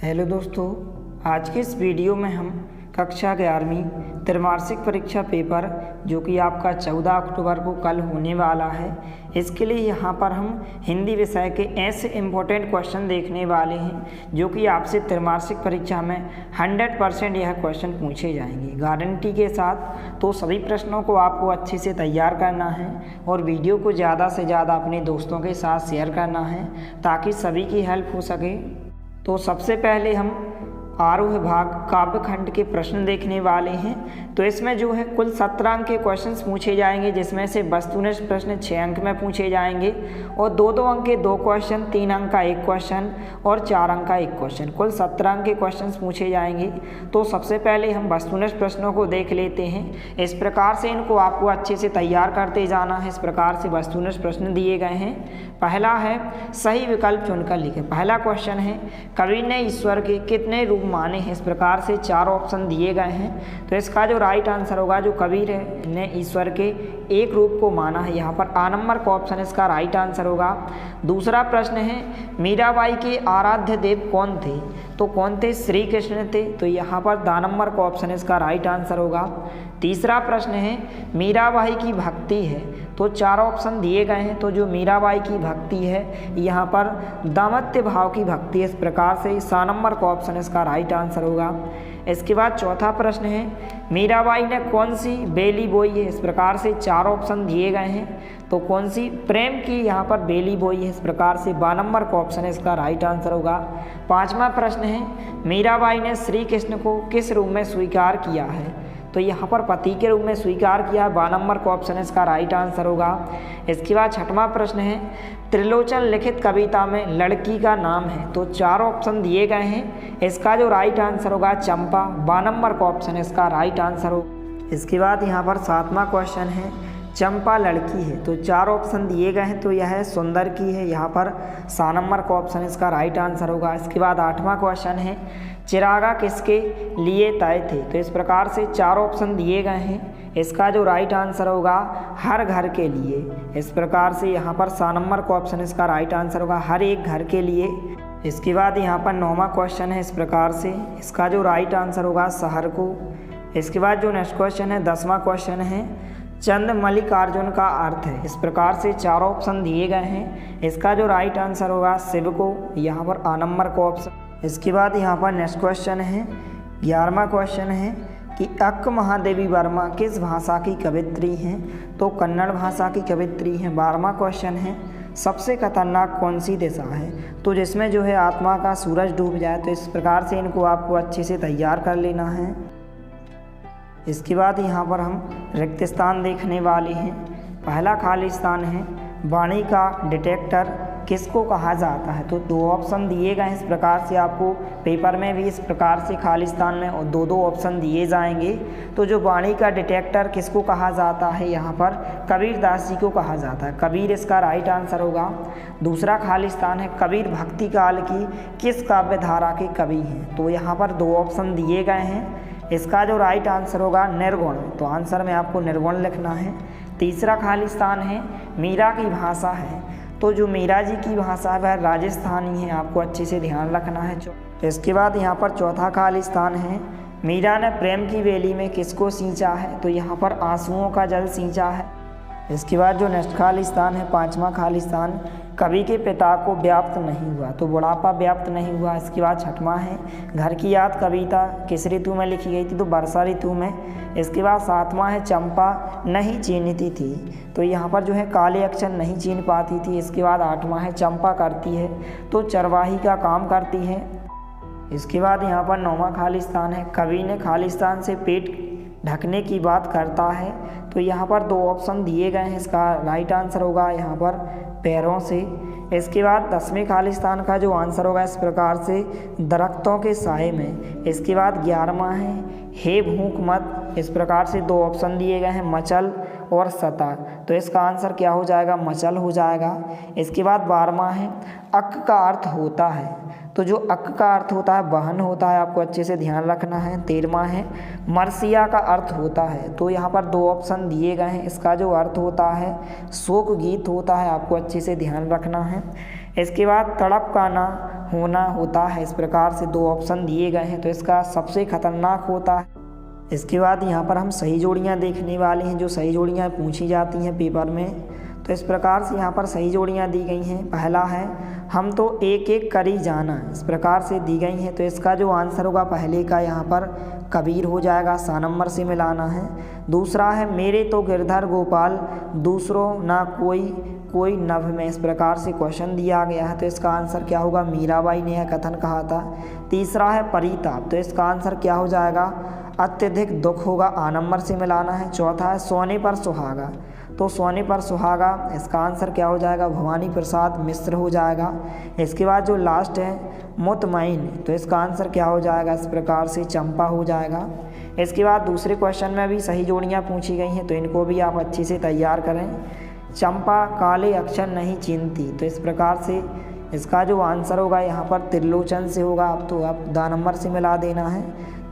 Hello दोस्तों, आज के इस वीडियो में हम कक्षा 11वीं त्रैमासिक परीक्षा पेपर जो कि आपका 14 अक्टूबर को कल होने वाला है, इसके लिए यहाँ पर हम हिंदी विषय के ऐसे इम्पोर्टेंट क्वेश्चन देखने वाले हैं जो कि आपसे त्रैमासिक परीक्षा में 100% यह क्वेश्चन पूछे जाएंगे गारंटी के साथ। तो सभी प्रश्नों को आपको अच्छे से तैयार करना है और वीडियो को ज़्यादा से ज़्यादा अपने दोस्तों के साथ शेयर करना है ताकि सभी की हेल्प हो सके। तो सबसे पहले हम आरोह भाग काव्य खंड के प्रश्न देखने वाले हैं। तो इसमें जो है कुल 17 अंक के क्वेश्चंस पूछे जाएंगे, जिसमें से वस्तुनिष्ठ प्रश्न 6 अंक में पूछे जाएंगे और 2-2 अंक के 2 क्वेश्चन, 3 अंक का 1 क्वेश्चन और 4 अंक का 1 क्वेश्चन, कुल 17 अंक के क्वेश्चंस पूछे जाएंगे। तो सबसे पहले हम वस्तुनिष्ठ प्रश्नों को देख लेते हैं। इस प्रकार से इनको आपको अच्छे से तैयार करते जाना है। इस प्रकार से वस्तुनिष्ठ प्रश्न दिए गए हैं। पहला है सही विकल्प चुनकर लिखें। पहला क्वेश्चन है कवि ने ईश्वर के कितने रूप माने हैं। इस प्रकार से 4 ऑप्शन दिए गए हैं। तो इसका जो राइट आंसर होगा, जो कबीर ने ईश्वर के एक रूप को माना है, यहाँ पर आ नंबर का ऑप्शन इसका राइट आंसर होगा। दूसरा प्रश्न है मीराबाई के आराध्य देव कौन थे। तो कौन थे? श्री कृष्ण थे। तो यहाँ पर दा नंबर का ऑप्शन इसका राइट आंसर होगा। तीसरा प्रश्न है मीराबाई की भक्ति है। तो 4 ऑप्शन दिए गए हैं। तो जो मीराबाई की भक्ति है यहाँ पर दाम्पत्य भाव की भक्ति है। इस प्रकार से 7 नंबर का ऑप्शन इसका राइट आंसर होगा। इसके बाद चौथा प्रश्न है मीराबाई ने कौन सी बेली बोई है। इस प्रकार से 4 ऑप्शन दिए गए हैं। तो कौन सी? प्रेम की यहाँ पर बेली बोई है। इस प्रकार से 12 नंबर का ऑप्शन इसका राइट आंसर होगा। पांचवा प्रश्न है मीराबाई ने श्री कृष्ण को किस रूप में स्वीकार किया है। तो यहाँ पर पति के रूप में स्वीकार किया है। 12 नंबर का ऑप्शन इसका राइट आंसर होगा। इसके बाद छठवां प्रश्न है त्रिलोचन लिखित कविता में लड़की का नाम है। तो 4 ऑप्शन दिए गए हैं। इसका जो राइट आंसर होगा चंपा। 12 नंबर का ऑप्शन इसका राइट आंसर होगा। इसके बाद यहाँ पर 7वां क्वेश्चन है चंपा लड़की है। तो 4 ऑप्शन दिए गए हैं। तो यह सुंदर की है। यहाँ पर 7 नंबर का ऑप्शन इसका राइट आंसर होगा। इसके बाद 8वां क्वेश्चन है चिरागा किसके लिए तय थे। तो इस प्रकार से 4 ऑप्शन दिए गए हैं। इसका जो राइट आंसर होगा हर घर के लिए। इस प्रकार से यहाँ पर 7 नंबर का ऑप्शन इसका राइट आंसर होगा, हर एक घर के लिए। इसके बाद यहाँ पर 9वां क्वेश्चन है। इस प्रकार से इसका जो राइट आंसर होगा शहर को। इसके बाद जो नेक्स्ट क्वेश्चन है 10वां क्वेश्चन है चंद मल्लिकार्जुन का अर्थ है। इस प्रकार से 4 ऑप्शन दिए गए हैं। इसका जो राइट आंसर होगा शिव को। यहाँ पर आ नंबर का ऑप्शन। इसके बाद यहाँ पर नेक्स्ट क्वेश्चन है 11वां क्वेश्चन है कि अक्क महादेवी वर्मा किस भाषा की कवयित्री हैं। तो कन्नड़ भाषा की कवयित्री हैं। 12वां क्वेश्चन है सबसे खतरनाक कौन सी दिशा है। तो जिसमें जो है आत्मा का सूरज डूब जाए। तो इस प्रकार से इनको आपको अच्छे से तैयार कर लेना है। इसके बाद यहाँ पर हम रिक्त स्थान देखने वाले हैं। पहला खाली स्थान है वाणी का डिटेक्टर किसको कहा जाता है। तो 2 ऑप्शन दिए गए हैं। इस प्रकार से आपको पेपर में भी इस प्रकार से खाली स्थान में और 2-2 ऑप्शन दिए जाएंगे। तो जो वाणी का डिटेक्टर किसको कहा जाता है, यहाँ पर कबीर दास जी को कहा जाता है। कबीर इसका राइट आंसर होगा। दूसरा खाली स्थान है कबीर भक्ति काल की किस काव्य धारा के कवि हैं। तो यहाँ पर 2 ऑप्शन दिए गए हैं। इसका जो राइट आंसर होगा निर्गुण। तो आंसर में आपको निर्गुण लिखना है। तीसरा खाली स्थान है मीरा की भाषा है। तो जो मीरा जी की भाषा है वह राजस्थानी है, आपको अच्छे से ध्यान रखना है। इसके बाद यहाँ पर चौथा खाली स्थान है मीरा ने प्रेम की बेली में किसको सींचा है। तो यहाँ पर आंसुओं का जल सींचा है। इसके बाद जो नेक्स्ट खाली स्थान है 5वां खाली स्थान कवि के पिता को व्याप्त नहीं हुआ। तो बुढ़ापा व्याप्त नहीं हुआ। इसके बाद 6वां है घर की याद कविता किस ऋतु में लिखी गई थी। तो वर्षा ऋतु में। इसके बाद 7वां है चंपा नहीं चीनती थी। तो यहाँ पर जो है काले अक्षर नहीं चीन पाती थी। इसके बाद 8वां है चंपा करती है तो चरवाही का काम करती है। इसके बाद यहाँ पर 9वां खाली स्थान है कवि ने खाली स्थान से पेट ढकने की बात करता है। तो यहाँ पर 2 ऑप्शन दिए गए हैं। इसका राइट आंसर होगा यहाँ पर पैरों से। इसके बाद 10वें खाली स्थान का जो आंसर होगा इस प्रकार से दरख्तों के साए में। इसके बाद 11वां है हे भूख मत। इस प्रकार से 2 ऑप्शन दिए गए हैं मचल और सता। तो इसका आंसर क्या हो जाएगा? मचल हो जाएगा। इसके बाद 12वां है अक का अर्थ होता है। तो जो अक का अर्थ होता है वाहन होता है, आपको अच्छे से ध्यान रखना है। 13वां है मरसिया का अर्थ होता है। तो यहाँ पर 2 ऑप्शन दिए गए हैं। इसका जो अर्थ होता है शोक गीत होता है, आपको अच्छे से ध्यान रखना है। इसके बाद तड़प का ना होना होता है। इस प्रकार से 2 ऑप्शन दिए गए हैं, तो इसका सबसे खतरनाक होता है। इसके बाद यहाँ पर हम सही जोड़ियाँ देखने वाले हैं, जो सही जोड़ियाँ पूछी जाती हैं पेपर में। तो इस प्रकार से यहाँ पर सही जोड़ियाँ दी गई हैं। पहला है हम तो एक एक करी जाना, इस प्रकार से दी गई हैं। तो इसका जो आंसर होगा पहले का यहाँ पर कबीर हो जाएगा, 7 नंबर से मिलाना है। दूसरा है मेरे तो गिरधर गोपाल दूसरों ना कोई नभ में, इस प्रकार से क्वेश्चन दिया गया है। तो इसका आंसर क्या होगा, मीराबाई ने यह कथन कहा था। तीसरा है परिताप, तो इसका आंसर क्या हो जाएगा, अत्यधिक दुख होगा, 8 नंबर से मिलाना है। चौथा है सोने पर सुहागा, तो सोने पर सुहागा, इसका आंसर क्या हो जाएगा, भवानी प्रसाद मिश्र हो जाएगा। इसके बाद जो लास्ट है मुतमईन, तो इसका आंसर क्या हो जाएगा, इस प्रकार से चंपा हो जाएगा। इसके बाद दूसरे क्वेश्चन में भी सही जोड़ियाँ पूछी गई हैं, तो इनको भी आप अच्छे से तैयार करें। चंपा काले अक्षर नहीं चीनती, तो इस प्रकार से इसका जो आंसर होगा यहाँ पर त्रिलोचन से होगा। अब तो आप 2 नंबर से मिला देना है।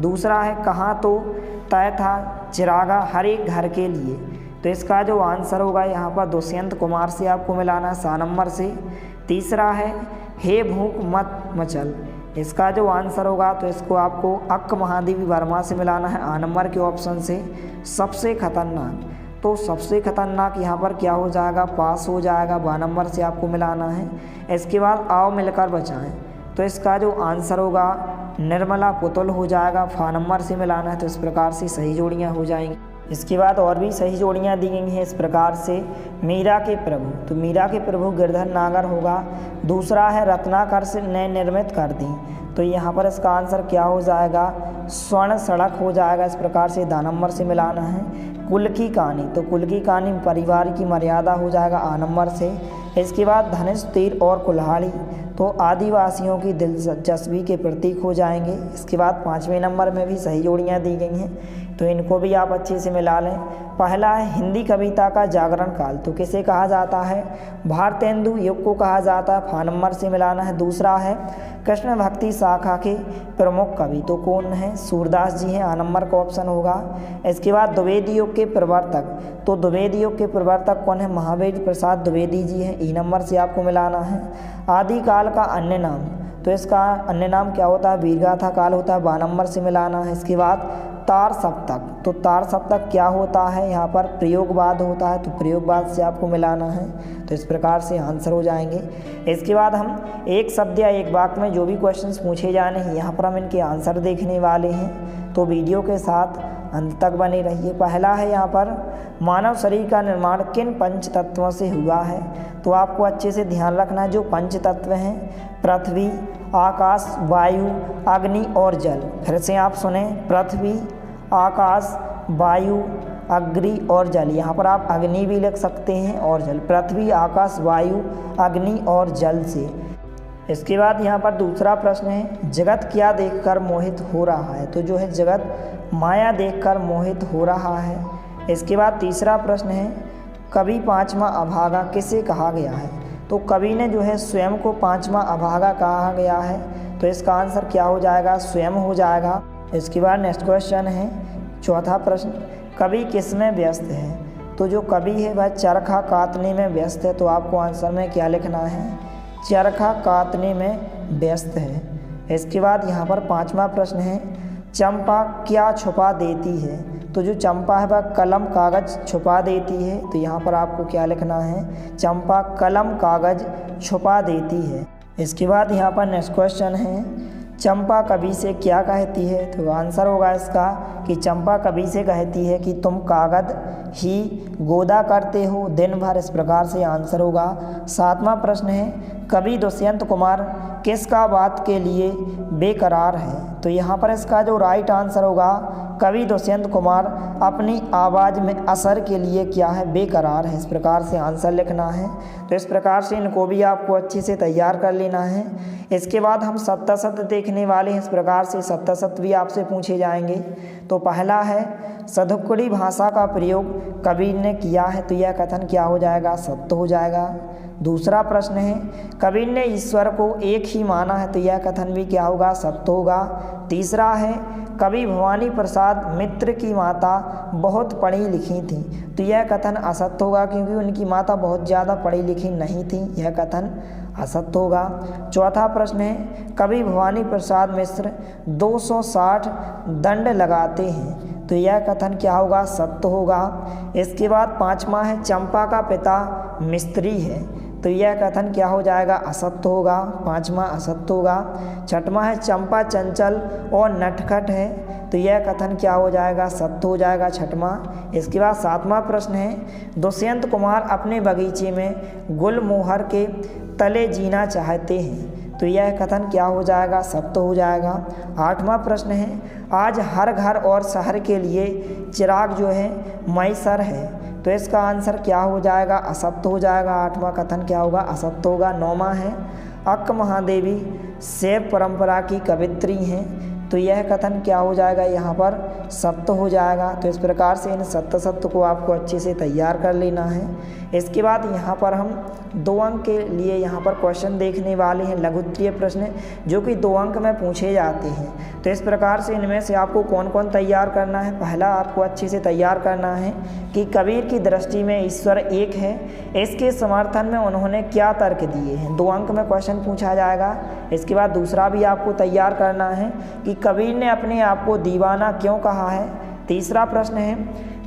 दूसरा है कहाँ तो तय था चिरागा हर एक घर के लिए, तो इसका जो आंसर होगा यहाँ पर दुष्यंत कुमार से आपको मिलाना है, 7 नंबर से। तीसरा है हे भूख मत मचल, इसका जो आंसर होगा तो इसको आपको अक्क महादेवी वर्मा से मिलाना है, 8 नंबर के ऑप्शन से। सबसे खतरनाक, तो सबसे खतरनाक यहाँ पर क्या हो जाएगा, पास हो जाएगा, 12 नंबर से आपको मिलाना है। इसके बाद आओ मिलकर बचाएं, तो इसका जो आंसर होगा निर्मला पुतुल हो जाएगा, 5 नंबर से मिलाना है। तो इस प्रकार से सही जोड़ियाँ हो जाएंगी। इसके बाद और भी सही जोड़ियाँ दी गई हैं इस प्रकार से। मीरा के प्रभु, तो मीरा के प्रभु गिरधर नागर होगा। दूसरा है रत्नाकर से ने निर्मित कर दी, तो यहाँ पर इसका आंसर क्या हो जाएगा, स्वर्ण सड़क हो जाएगा। इस प्रकार से 2 नंबर से मिलाना है। कुल की कहानी, तो कुल की कहानी परिवार की मर्यादा हो जाएगा, 8 नंबर से। इसके बाद धनुष तीर और कुल्हाड़ी, तो आदिवासियों की दिलचस्पी के प्रतीक हो जाएंगे। इसके बाद 5वें नंबर में भी सही जोड़ियाँ दी गई हैं, तो इनको भी आप अच्छे से मिला लें। पहला है हिंदी कविता का जागरण काल, तो किसे कहा जाता है, भारतेंदु युग को कहा जाता है, 5 नंबर से मिलाना है। दूसरा है कृष्ण भक्ति शाखा के प्रमुख कवि, तो कौन है, सूरदास जी हैं, 8 नंबर का ऑप्शन होगा। इसके बाद द्विवेदी युग के प्रवर्तक, तो द्विवेदी युग के प्रवर्तक कौन है, महावीर प्रसाद द्विवेदी जी हैं, ई नंबर से आपको मिलाना है। आदिकाल का अन्य नाम, तो इसका अन्य नाम क्या होता है, वीरगाथा काल होता है, 12 नंबर से मिलाना है। इसके बाद तार सप्तक, तो तार सप्तक क्या होता है, यहाँ पर प्रयोगवाद होता है, तो प्रयोगवाद से आपको मिलाना है। तो इस प्रकार से आंसर हो जाएंगे। इसके बाद हम एक शब्द या एक वाक्य में जो भी क्वेश्चंस पूछे जाने हैं यहाँ पर हम इनके आंसर देखने वाले हैं, तो वीडियो के साथ अंत तक बने रहिए। पहला है यहाँ पर मानव शरीर का निर्माण किन पंच तत्वों से हुआ है, तो आपको अच्छे से ध्यान रखना है। जो पंच तत्व हैं पृथ्वी, आकाश, वायु, अग्नि और जल। फिर से आप सुने, पृथ्वी, आकाश, वायु, अग्नि और जल। यहाँ पर आप अग्नि भी लिख सकते हैं और जल, पृथ्वी, आकाश, वायु, अग्नि और जल से। इसके बाद यहाँ पर दूसरा प्रश्न है जगत क्या देखकर मोहित हो रहा है, तो जो है जगत माया देखकर मोहित हो रहा है। इसके बाद तीसरा प्रश्न है कवि 5वां अभागा किसे कहा गया है, तो कवि ने जो है स्वयं को 5वां अभागा कहा गया है, तो इसका आंसर क्या हो जाएगा, स्वयं हो जाएगा। इसके बाद नेक्स्ट क्वेश्चन है चौथा प्रश्न, कवि किस में व्यस्त है, तो जो कवि है वह चरखा कातने में व्यस्त है, तो आपको आंसर में क्या लिखना है, चरखा कातने में व्यस्त है। इसके बाद यहाँ पर 5वां प्रश्न है चंपा क्या छुपा देती है, तो जो चंपा है वह कलम कागज़ छुपा देती है, तो यहाँ पर आपको क्या लिखना है, चंपा कलम कागज़ छुपा देती है। इसके बाद यहाँ पर नेक्स्ट क्वेश्चन है चंपा कवि से क्या कहती है, तो आंसर होगा इसका कि चंपा कवि से कहती है कि तुम कागज ही गोदा करते हो दिन भर। इस प्रकार से आंसर होगा। 7वां प्रश्न है कवि दुष्यंत कुमार किसका बात के लिए बेकरार है, तो यहाँ पर इसका जो राइट आंसर होगा कवि दुष्यंत कुमार अपनी आवाज़ में असर के लिए क्या है, बेकरार है। इस प्रकार से आंसर लिखना है। तो इस प्रकार से इनको भी आपको अच्छे से तैयार कर लेना है। इसके बाद हम सत्तासत देखने वाले हैं। इस प्रकार से सत्तासत भी आपसे पूछे जाएंगे। तो पहला है सधुक्कड़ी भाषा का प्रयोग कवि ने किया है, तो यह कथन क्या हो जाएगा, सत्य हो जाएगा। दूसरा प्रश्न है कवि ने ईश्वर को एक ही माना है, तो यह कथन भी क्या होगा, सत्य होगा। तीसरा है कवि भवानी प्रसाद मित्र की माता बहुत पढ़ी लिखी थी, तो यह कथन असत्य होगा क्योंकि उनकी माता बहुत ज़्यादा पढ़ी लिखी नहीं थी, यह कथन असत्य होगा। चौथा प्रश्न है कवि भवानी प्रसाद मिश्र 260 दंड लगाते हैं, तो यह कथन क्या होगा? सत्य होगा। इसके बाद पांचवा है चंपा का पिता मिस्त्री है, तो यह कथन क्या हो जाएगा? असत्य होगा। पांचवा असत्य होगा। छठवां है चंपा चंचल और नटखट है, तो यह कथन क्या हो जाएगा? सत्य हो जाएगा छठवां। इसके बाद सातवां प्रश्न है दुष्यंत कुमार अपने बगीचे में गुलमोहर के तले जीना चाहते हैं, तो यह कथन क्या हो जाएगा? सत्य हो जाएगा। आठवां प्रश्न है आज हर घर और शहर के लिए चिराग जो है मैसर है, तो इसका आंसर क्या हो जाएगा? असत्य हो जाएगा। आठवां कथन क्या होगा? असत्य होगा। नौवां है अक्क महादेवी शैव परंपरा की कवित्री हैं, तो यह कथन क्या हो जाएगा? यहाँ पर सत्य हो जाएगा। तो इस प्रकार से इन सत्य सत्य को आपको अच्छे से तैयार कर लेना है। इसके बाद यहाँ पर हम 2 अंक के लिए यहाँ पर क्वेश्चन देखने वाले हैं, लघुत्तरीय प्रश्न जो कि 2 अंक में पूछे जाते हैं। तो इस प्रकार से इनमें से आपको कौन कौन तैयार करना है? पहला आपको अच्छे से तैयार करना है कि कबीर की दृष्टि में ईश्वर एक है, इसके समर्थन में उन्होंने क्या तर्क दिए हैं। 2 अंक में क्वेश्चन पूछा जाएगा। इसके बाद दूसरा भी आपको तैयार करना है कि कबीर ने अपने आप को दीवाना क्यों कहा है। तीसरा प्रश्न है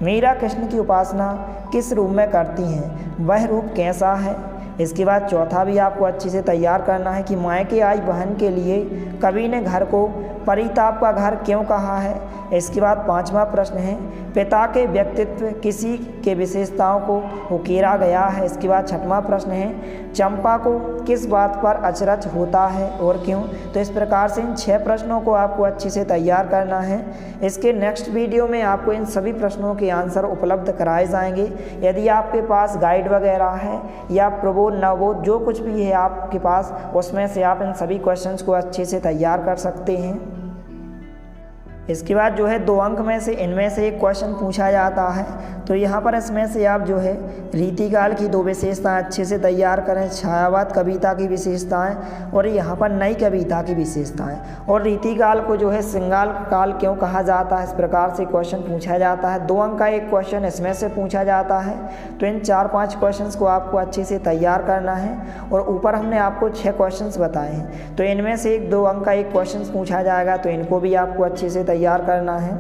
मीरा कृष्ण की उपासना किस रूप में करती हैं, वह रूप कैसा है। इसके बाद चौथा भी आपको अच्छे से तैयार करना है कि मायके आई बहन के लिए कवि ने घर को परिताप का घर क्यों कहा है। इसके बाद पांचवा प्रश्न है पिता के व्यक्तित्व किसी के विशेषताओं को उकेरा गया है। इसके बाद छठवां प्रश्न है चंपा को किस बात पर अचरज होता है और क्यों। तो इस प्रकार से इन 6 प्रश्नों को आपको अच्छे से तैयार करना है। इसके नेक्स्ट वीडियो में आपको इन सभी प्रश्नों के आंसर उपलब्ध कराए जाएंगे। यदि आपके पास गाइड वगैरह है या प्रबोध नवबोध जो कुछ भी है आपके पास, उसमें से आप इन सभी क्वेश्चंस को अच्छे से तैयार कर सकते हैं। इसके बाद जो है 2 अंक में से इनमें से एक क्वेश्चन पूछा जाता है, तो यहाँ पर इसमें से आप जो है रीतिकाल की 2 विशेषताएं अच्छे से तैयार करें, छायावाद कविता की विशेषताएं और यहाँ पर नई कविता की विशेषताएं। और रीतिकाल को जो है श्रृंगार काल क्यों कहा जाता है, इस प्रकार से क्वेश्चन पूछा जाता है। 2 अंक का एक क्वेश्चन इसमें से पूछा जाता है। तो इन 4-5 क्वेश्चन को आपको अच्छे से तैयार करना है। और ऊपर हमने आपको 6 क्वेश्चन बताए हैं, तो इनमें से 2 अंक का एक क्वेश्चन पूछा जाएगा, तो इनको भी आपको अच्छे से तैयार करना है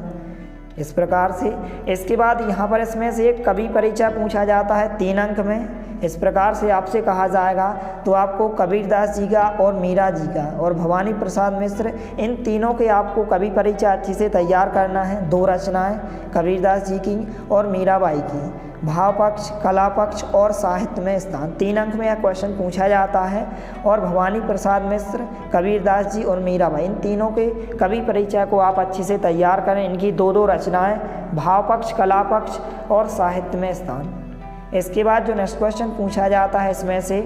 इस प्रकार से। इसके बाद यहाँ पर इसमें से एक कवि परिचय पूछा जाता है 3 अंक में। इस प्रकार से आपसे कहा जाएगा तो आपको कबीरदास जी का और मीरा जी का और भवानी प्रसाद मिश्र इन तीनों के आपको कवि परिचय अच्छे से तैयार करना है। 2 रचनाएं कबीरदास जी की और मीराबाई की, भाव पक्ष, कला पक्ष और साहित्य में स्थान। 3 अंक में यह क्वेश्चन पूछा जाता है। और भवानी प्रसाद मिश्र, कबीरदास जी और मीराबाई इन तीनों के कवि परिचय को आप अच्छे से तैयार करें। इनकी 2-2 रचनाएं, भाव पक्ष, कला पक्ष और साहित्य में स्थान। इसके बाद जो नेक्स्ट क्वेश्चन पूछा जाता है इसमें से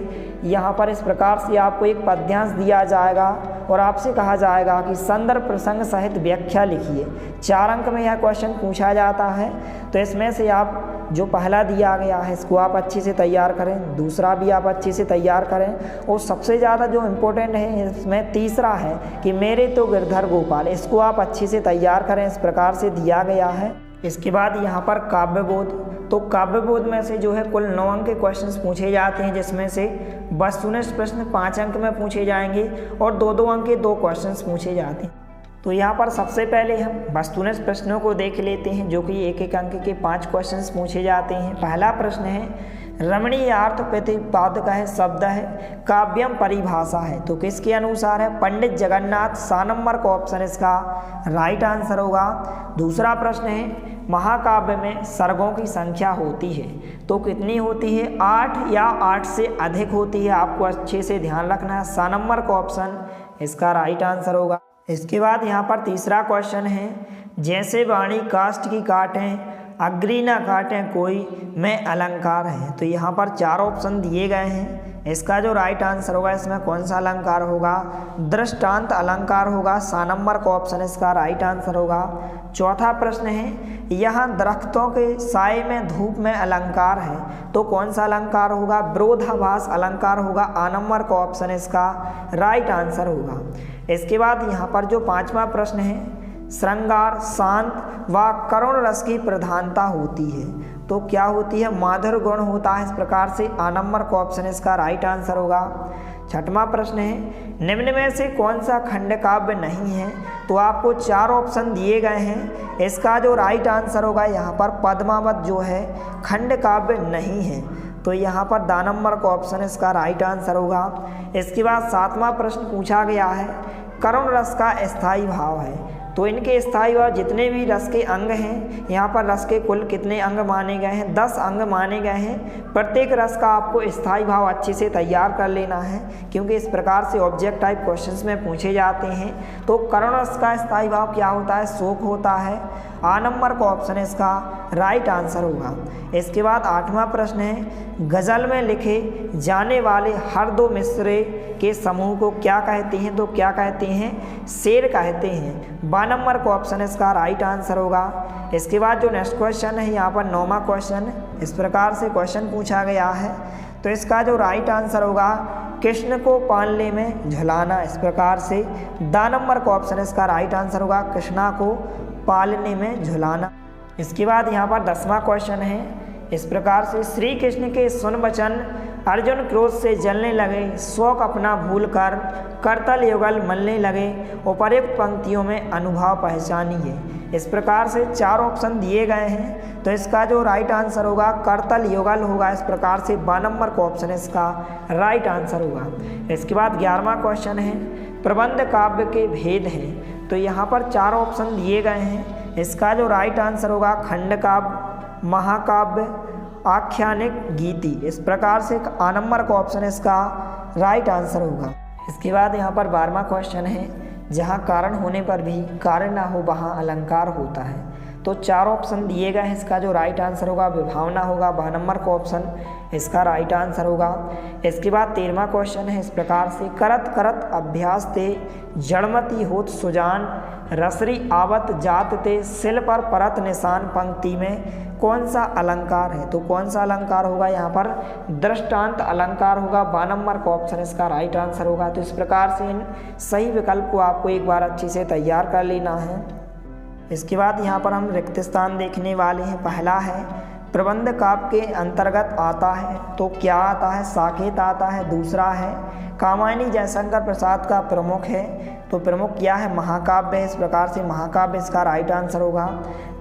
यहाँ पर इस प्रकार से आपको एक पद्यांश दिया जाएगा और आपसे कहा जाएगा कि संदर्भ प्रसंग सहित व्याख्या लिखिए। 4 अंक में यह क्वेश्चन पूछा जाता है। तो इसमें से आप जो पहला दिया गया है इसको आप अच्छे से तैयार करें, दूसरा भी आप अच्छे से तैयार करें और सबसे ज़्यादा जो इम्पोर्टेंट है इसमें तीसरा है कि मेरे तो गिरधर गोपाल, इसको आप अच्छे से तैयार करें। इस प्रकार से दिया गया है। इसके बाद यहाँ पर काव्यबोध, तो काव्यबोध में से जो है कुल 9 अंक के क्वेश्चंस पूछे जाते हैं, जिसमें से वस्तुनिष्ठ प्रश्न 5 अंक में पूछे जाएंगे और 2-2 अंक के 2 क्वेश्चंस पूछे जाते हैं। तो यहाँ पर सबसे पहले हम वस्तुनिष्ठ प्रश्नों को देख लेते हैं, जो कि 1-1 अंक के 5 क्वेश्चंस पूछे जाते हैं। पहला प्रश्न है रमणीयार्थ प्रतिपादक है शब्द है काव्यम परिभाषा है, तो किसके अनुसार है? पंडित जगन्नाथ। 7 नंबर का ऑप्शन इसका राइट आंसर होगा। दूसरा प्रश्न है महाकाव्य में सर्गों की संख्या होती है, तो कितनी होती है? 8 या 8 से अधिक होती है। आपको अच्छे से ध्यान रखना है। 7 नंबर का ऑप्शन इसका राइट आंसर होगा। इसके बाद यहाँ पर तीसरा क्वेश्चन है जैसे वाणी काष्ठ की काटें अग्री न काटें कोई में अलंकार है, तो यहाँ पर 4 ऑप्शन दिए गए हैं। इसका जो राइट आंसर होगा इसमें कौन सा अलंकार होगा? दृष्टांत अलंकार होगा। 7 नंबर का ऑप्शन इसका राइट आंसर होगा। चौथा प्रश्न है यहाँ दरख्तों के साए में धूप में अलंकार है, तो कौन सा अलंकार होगा? विरोधाभास अलंकार होगा। 8 नंबर का ऑप्शन इसका राइट आंसर होगा। इसके बाद यहाँ पर जो 5वां प्रश्न है श्रृंगार शांत व करुण रस की प्रधानता होती है, तो क्या होती है? माधुर्य गुण होता है। इस प्रकार से 8 नंबर का ऑप्शन इसका राइट आंसर होगा। छठवां प्रश्न है निम्न में से कौन सा खंड काव्य नहीं है, तो आपको 4 ऑप्शन दिए गए हैं। इसका जो राइट आंसर होगा यहाँ पर पद्मावत जो है खंड काव्य नहीं है, तो यहाँ पर द नंबर का ऑप्शन इसका राइट आंसर होगा। इसके बाद 7वां प्रश्न पूछा गया है करुण रस का स्थायी भाव है, तो इनके स्थायी भाव जितने भी रस के अंग हैं, यहाँ पर रस के कुल कितने अंग माने गए हैं, 10 अंग माने गए हैं। प्रत्येक रस का आपको स्थायी भाव अच्छे से तैयार कर लेना है, क्योंकि इस प्रकार से ऑब्जेक्ट टाइप क्वेश्चंस में पूछे जाते हैं। तो करुण रस का स्थायी भाव क्या होता है, शोक होता है। आ नंबर का ऑप्शन इसका राइट आंसर होगा। इसके बाद 8वां प्रश्न है गज़ल में लिखे जाने वाले हर 2 मिसरे के समूह को क्या कहते हैं, तो क्या कहते हैं, शेर कहते हैं। 12 नंबर का ऑप्शन इसका राइट आंसर होगा। इसके बाद जो नेक्स्ट क्वेश्चन है यहाँ पर 9वां क्वेश्चन, इस प्रकार से क्वेश्चन पूछा गया है, तो इसका जो राइट आंसर होगा कृष्ण को पालने में झुलाना। इस प्रकार से द नंबर का ऑप्शन इसका राइट आंसर होगा, कृष्णा को पालने में झुलाना। इसके बाद यहाँ पर 10वां क्वेश्चन है, इस प्रकार से श्री कृष्ण के सुन वचन अर्जुन क्रोध से जलने लगे, शौक अपना भूल कर करतल युगल मलने लगे, उपयुक्त पंक्तियों में अनुभव पहचानिए। इस प्रकार से 4 ऑप्शन दिए गए हैं, तो इसका जो राइट आंसर होगा करतल युगल होगा। इस प्रकार से 12 नंबर का ऑप्शन इसका राइट आंसर होगा। इसके बाद 11वां क्वेश्चन है प्रबंध काव्य के भेद हैं, तो यहाँ पर 4 ऑप्शन दिए गए हैं। इसका जो राइट आंसर होगा खंड काव्य, महाकाव्य, आख्यानिक, गीति। इस प्रकार से आ नंबर का ऑप्शन इसका राइट आंसर होगा। इसके बाद यहाँ पर 12वां क्वेश्चन है जहाँ कारण होने पर भी कारण ना हो वहाँ अलंकार होता है, तो 4 ऑप्शन दिए गए हैं। इसका जो राइट आंसर होगा विभावना होगा, 12 नंबर का ऑप्शन इसका राइट आंसर होगा। इसके बाद 13वां क्वेश्चन है इस प्रकार से करत करत अभ्यास ते जड़मती होत सुजान, रसरी आवत जात ते सिल पर परत निशान। पंक्ति में कौन सा अलंकार है, तो कौन सा अलंकार होगा, यहाँ पर दृष्टांत अलंकार होगा। 12 नंबर का ऑप्शन इसका राइट आंसर होगा। तो इस प्रकार से इन सही विकल्प को आपको एक बार अच्छे से तैयार कर लेना है। इसके बाद यहाँ पर हम रिक्त स्थान देखने वाले हैं। पहला है प्रबंध काव्य के अंतर्गत आता है, तो क्या आता है, साकेत आता है। दूसरा है कामायनी जयशंकर प्रसाद का प्रमुख है, तो प्रमुख क्या है, महाकाव्य है। इस प्रकार से महाकाव्य इसका राइट आंसर होगा।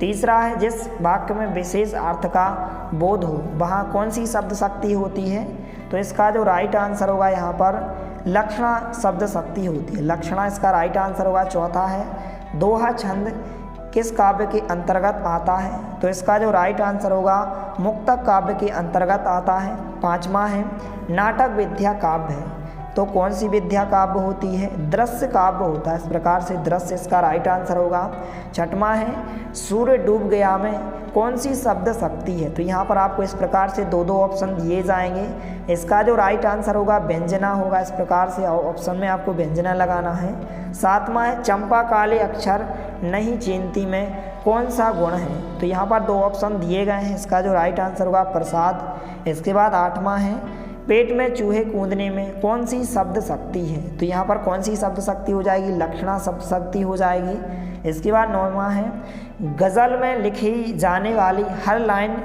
तीसरा है जिस वाक्य में विशेष अर्थ का बोध हो वहाँ कौन सी शब्द शक्ति होती है, तो इसका जो राइट आंसर होगा यहाँ पर लक्षणा शब्द शक्ति होती है, लक्षणा इसका राइट आंसर होगा। चौथा है दोहा छंद किस काव्य के अंतर्गत आता है, तो इसका जो राइट आंसर होगा मुक्तक काव्य के अंतर्गत आता है। 5वां है नाटक विद्या काव्य है, तो कौन सी विद्या काव्य होती है, दृश्य काव्य होता है। इस प्रकार से दृश्य इसका राइट आंसर होगा। 6वां है सूर्य डूब गया में कौन सी शब्द शक्ति है, तो यहाँ पर आपको इस प्रकार से 2 ऑप्शन दिए जाएंगे। इसका जो राइट आंसर होगा व्यंजना होगा। इस प्रकार से ऑप्शन में आपको व्यंजना लगाना है। 7वां है चंपा काले अक्षर नहीं चीनती में कौन सा गुण है, तो यहाँ पर 2 ऑप्शन दिए गए हैं। इसका जो राइट आंसर होगा प्रसाद। इसके बाद 8वां है पेट में चूहे कूदने में कौन सी शब्द शक्ति है, तो यहाँ पर कौन सी शब्द शक्ति हो जाएगी, लक्षणा शब्द शक्ति हो जाएगी। इसके बाद 9वां है गज़ल में लिखी जाने वाली हर लाइन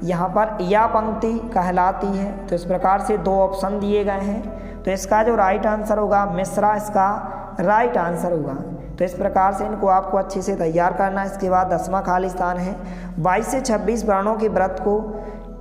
यहाँ पर या पंक्ति कहलाती है, तो इस प्रकार से 2 ऑप्शन दिए गए हैं। तो इसका जो राइट आंसर होगा मिश्रा इसका राइट आंसर होगा। तो इस प्रकार से इनको आपको अच्छे से तैयार करना है। इसके बाद 10वां खाली स्थान है 22 से 26 वर्णों के व्रत को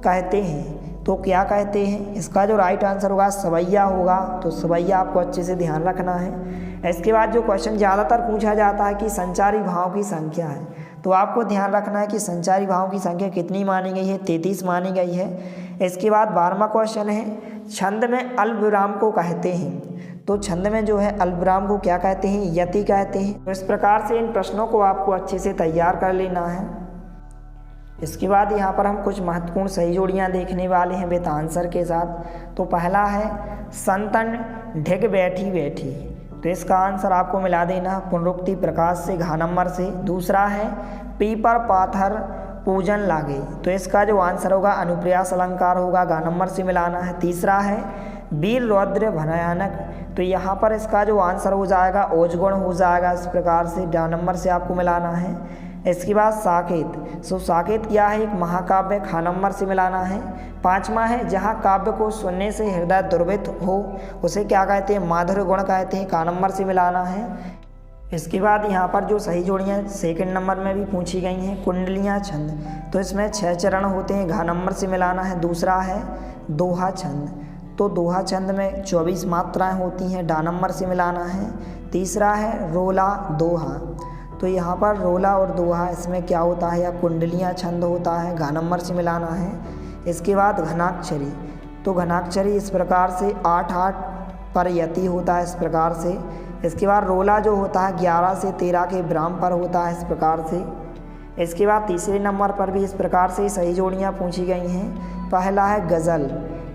कहते हैं, तो क्या कहते हैं, इसका जो राइट आंसर होगा सवैया होगा। तो सवैया आपको अच्छे से ध्यान रखना है। इसके बाद जो क्वेश्चन ज़्यादातर पूछा जाता है कि संचारी भाव की संख्या है, तो आपको ध्यान रखना है कि संचारी भाव की संख्या कितनी मानी गई है, 33 मानी गई है। इसके बाद 12वां क्वेश्चन है छंद में अल्पविराम को कहते हैं, तो छंद में जो है अल्पविराम को क्या कहते हैं, यति कहते हैं। तो इस प्रकार से इन प्रश्नों को आपको अच्छे से तैयार कर लेना है। इसके बाद यहाँ पर हम कुछ महत्वपूर्ण सही जोड़ियाँ देखने वाले हैं विद आंसर के साथ। तो पहला है संतन ढिग बैठी बैठी, तो इसका आंसर आपको मिला देना पुनरुक्ति प्रकाश से घा नंबर से। दूसरा है पीपर पाथर पूजन लागे, तो इसका जो आंसर होगा अनुप्रयास अलंकार होगा, गा नंबर से मिलाना है। तीसरा है वीर रौद्र भयानक, तो यहाँ पर इसका जो आंसर हो जाएगा ओजगुण हो जाएगा। इस प्रकार से डा नंबर से आपको मिलाना है। इसके बाद साकेत। साकेत क्या है? एक महाकाव्य, खा नंबर से मिलाना है। 5वां है जहाँ काव्य को सुनने से हृदय द्रवित हो उसे क्या कहते हैं? माधुर्य गुण कहते हैं, का नंबर से मिलाना है। इसके बाद यहाँ पर जो सही जोड़ियाँ सेकंड नंबर में भी पूछी गई हैं, कुंडलियाँ छंद, तो इसमें 6 चरण होते हैं, घा नंबर से मिलाना है। दूसरा है दोहा छंद, तो दोहा छंद में 24 मात्राएं होती हैं, डा नंबर से मिलाना है। तीसरा है रोला दोहा, तो यहाँ पर रोला और दोहा इसमें क्या होता है? या कुंडलियाँ छंद होता है, घा नंबर से मिलाना है। इसके बाद घनाक्षरी, तो घनाक्षरी इस प्रकार से 8-8 पर यति होता है, इस प्रकार से। इसके बाद रोला जो होता है 11 से 13 के ब्राह्म पर होता है, इस प्रकार से। इसके बाद तीसरे नंबर पर भी इस प्रकार से सही जोड़ियाँ पूछी गई हैं। पहला है गज़ल,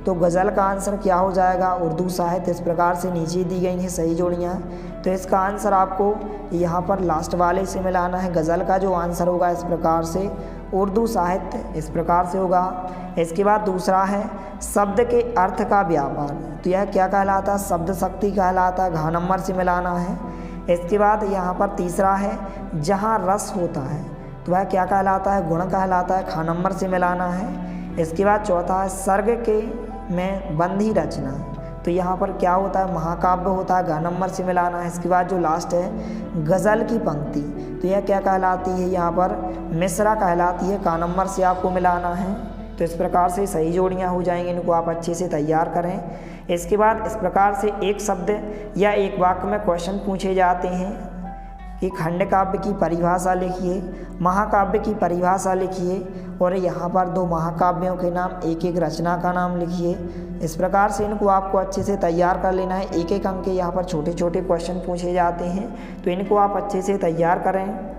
तो गज़ल का आंसर क्या हो जाएगा? उर्दू साहित्य, इस प्रकार से नीचे दी गई हैं सही जोड़ियाँ। तो इसका आंसर आपको यहाँ पर लास्ट वाले से मिलाना है। गज़ल का जो आंसर होगा इस प्रकार से उर्दू साहित्य, इस प्रकार से होगा। इसके बाद दूसरा है शब्द के अर्थ का व्यापार, तो यह क्या कहलाता है? शब्द शक्ति कहलाता है, घा नंबर से मिलाना है। इसके बाद यहाँ पर तीसरा है जहाँ रस होता है, तो वह क्या कहलाता है? गुण कहलाता है, खा नंबर से मिलाना है। इसके बाद चौथा है सर्ग के में बंधी रचना, तो यहाँ पर क्या होता है? महाकाव्य होता है, घा नंबर से मिलाना है। इसके बाद जो लास्ट है गज़ल की पंक्ति, तो यह क्या कहलाती है? यहाँ पर मिसरा कहलाती है, का नंबर से आपको मिलाना है। तो इस प्रकार से सही जोड़ियाँ हो जाएंगी, इनको आप अच्छे से तैयार करें। इसके बाद इस प्रकार से एक शब्द या एक वाक्य में क्वेश्चन पूछे जाते हैं कि खंड काव्य की परिभाषा लिखिए, महाकाव्य की परिभाषा लिखिए, और यहाँ पर 2 महाकाव्यों के नाम, एक एक रचना का नाम लिखिए। इस प्रकार से इनको आपको अच्छे से तैयार कर लेना है। एक एक अंक के यहाँ पर छोटे छोटे क्वेश्चन पूछे जाते हैं, तो इनको आप अच्छे से तैयार करें।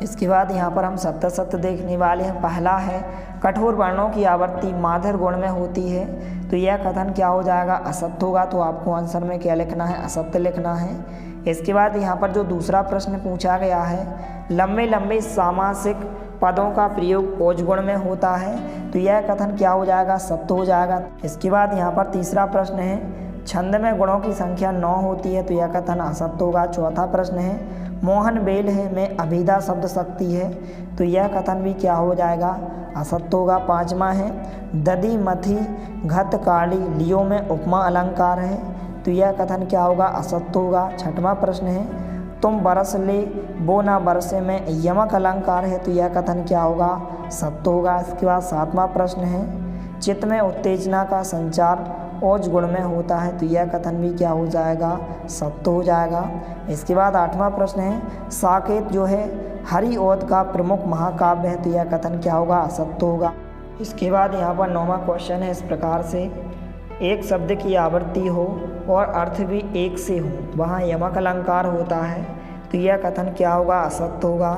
इसके बाद यहाँ पर हम सत्य देखने वाले हैं। पहला है कठोर वर्णों की आवृत्ति माधुर्य गुण में होती है, तो यह कथन क्या हो जाएगा? असत्य होगा, तो आपको आंसर में क्या लिखना है? असत्य लिखना है। इसके बाद यहाँ पर जो दूसरा प्रश्न पूछा गया है लंबे लंबे सामासिक पदों का प्रयोग ओज गुण में होता है, तो यह कथन क्या हो जाएगा? सत्य हो जाएगा। इसके बाद यहाँ पर तीसरा प्रश्न है छंद में गुणों की संख्या 9 होती है, तो यह कथन असत्य होगा। चौथा प्रश्न है मोहन बेल है में अभिधा शब्द शक्ति है, तो यह कथन भी क्या हो जाएगा? असत्य होगा। 5वां है दधी मथी घत काली लियो में उपमा अलंकार है, तो यह कथन क्या होगा? असत्य होगा। 6वां प्रश्न है तुम बरस ले वो ना बरसे में यमक अलंकार है, तो यह कथन क्या होगा? सत्य होगा। इसके बाद 7वां प्रश्न है चित्त में उत्तेजना का संचार ओज गुण में होता है, तो यह कथन भी क्या हो जाएगा? सत्य हो जाएगा। इसके बाद 8वां प्रश्न है साकेत जो है हरि ओद का प्रमुख महाकाव्य है, तो यह कथन क्या होगा? असत्य होगा। इसके बाद यहाँ पर 9वां क्वेश्चन है इस प्रकार से एक शब्द की आवृत्ति हो और अर्थ भी एक से हो, वहाँ यमक अलंकार होता है, तो यह कथन क्या होगा? असत्य होगा।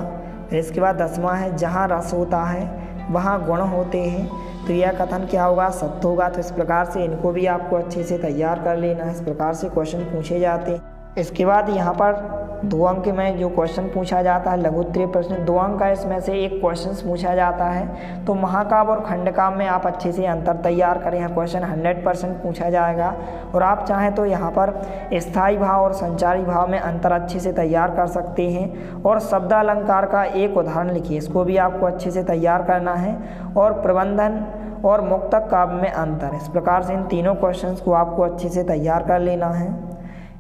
इसके बाद 10वां है जहाँ रस होता है वहाँ गुण होते हैं, तो यह कथन क्या होगा? सत्य होगा। तो इस प्रकार से इनको भी आपको अच्छे से तैयार कर लेना है, इस प्रकार से क्वेश्चन पूछे जाते हैं। इसके बाद यहाँ पर 2 अंक में जो क्वेश्चन पूछा जाता है लघु उत्तरीय प्रश्न, 2 अंक का इसमें से एक क्वेश्चन पूछा जाता है, तो महाकाव्य और खंडकाव्य में आप अच्छे से अंतर तैयार करें। यहाँ क्वेश्चन 100% पूछा जाएगा, और आप चाहें तो यहाँ पर स्थायी भाव और संचारी भाव में अंतर अच्छे से तैयार कर सकते हैं। और शब्दालंकार का एक उदाहरण लिखिए, इसको भी आपको अच्छे से तैयार करना है। और प्रबंधन और मुक्तक काव्य में अंतर, इस प्रकार से इन तीनों क्वेश्चंस को आपको अच्छे से तैयार कर लेना है।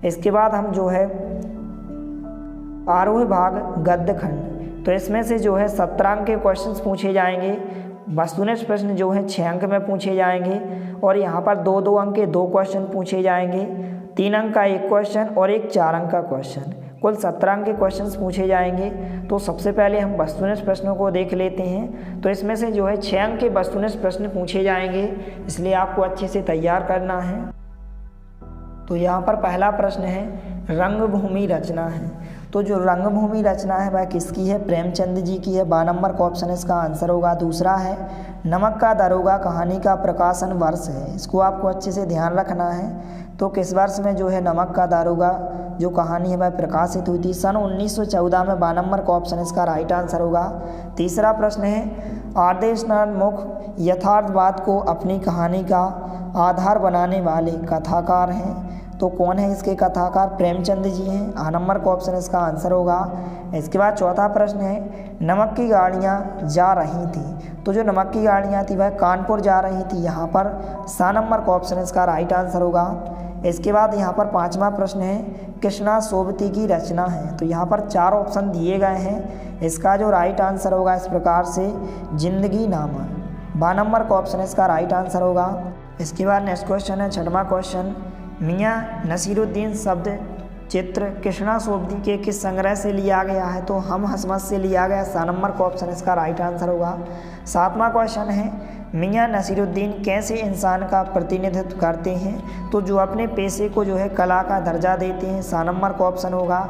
इसके बाद हम जो है आरोह भाग गद्य खंड, तो इसमें से जो है 17 अंक के क्वेश्चंस पूछे जाएंगे। वस्तुनिष्ठ प्रश्न जो है 6 अंक में पूछे जाएंगे, और यहाँ पर 2-2 अंक के 2 क्वेश्चन पूछे जाएंगे, 3 अंक का 1 क्वेश्चन और एक 4 अंक का क्वेश्चन, कुल 17 अंक के क्वेश्चंस पूछे जाएंगे। तो सबसे पहले हम वस्तुनिष्ठ प्रश्नों को देख लेते हैं। तो इसमें से जो है 6 अंक के वस्तुनिष्ठ प्रश्न पूछे जाएंगे, इसलिए आपको अच्छे से तैयार करना है। तो यहाँ पर पहला प्रश्न है रंगभूमि रचना है, तो जो रंगभूमि रचना है वह किसकी है? प्रेमचंद जी की है। 12 नंबर का ऑप्शन इसका आंसर होगा। दूसरा है नमक का दारोगा कहानी का प्रकाशन वर्ष है, इसको आपको अच्छे से ध्यान रखना है। तो किस वर्ष में जो है नमक का दारोगा जो कहानी है वह प्रकाशित हुई थी? सन 1914 में। 12 नंबर का ऑप्शन इसका राइट आंसर होगा। तीसरा प्रश्न है आदेशनामुख यथार्थवाद को अपनी कहानी का आधार बनाने वाले कथाकार हैं, तो कौन है इसके कथाकार? प्रेमचंद जी हैं। आ नंबर का ऑप्शन इसका आंसर होगा। इसके बाद चौथा प्रश्न है, नमक की गाड़ियाँ जा रही थी, तो जो नमक की गाड़ियाँ थी वह कानपुर जा रही थी, यहाँ पर सा नंबर का ऑप्शन इसका राइट आंसर होगा। इसके बाद यहाँ पर पाँचवा प्रश्न है, कृष्णा सोबती की रचना है, तो यहाँ पर 4 ऑप्शन दिए गए हैं। इसका जो राइट आंसर होगा इस प्रकार से जिंदगी नामा, बा नंबर का ऑप्शन इसका राइट आंसर होगा। इसके बाद नेक्स्ट क्वेश्चन है, छठवां क्वेश्चन, मियाँ नसीरुद्दीन शब्द चित्र कृष्णा सोबती के किस संग्रह से लिया गया है? तो हम हसमत से लिया गया, सा नंबर का ऑप्शन इसका राइट आंसर होगा। सातवां क्वेश्चन है, मियाँ नसीरुद्दीन कैसे इंसान का प्रतिनिधित्व करते हैं? तो जो अपने पेशे को जो है कला का दर्जा देते हैं, सा नंबर का ऑप्शन होगा।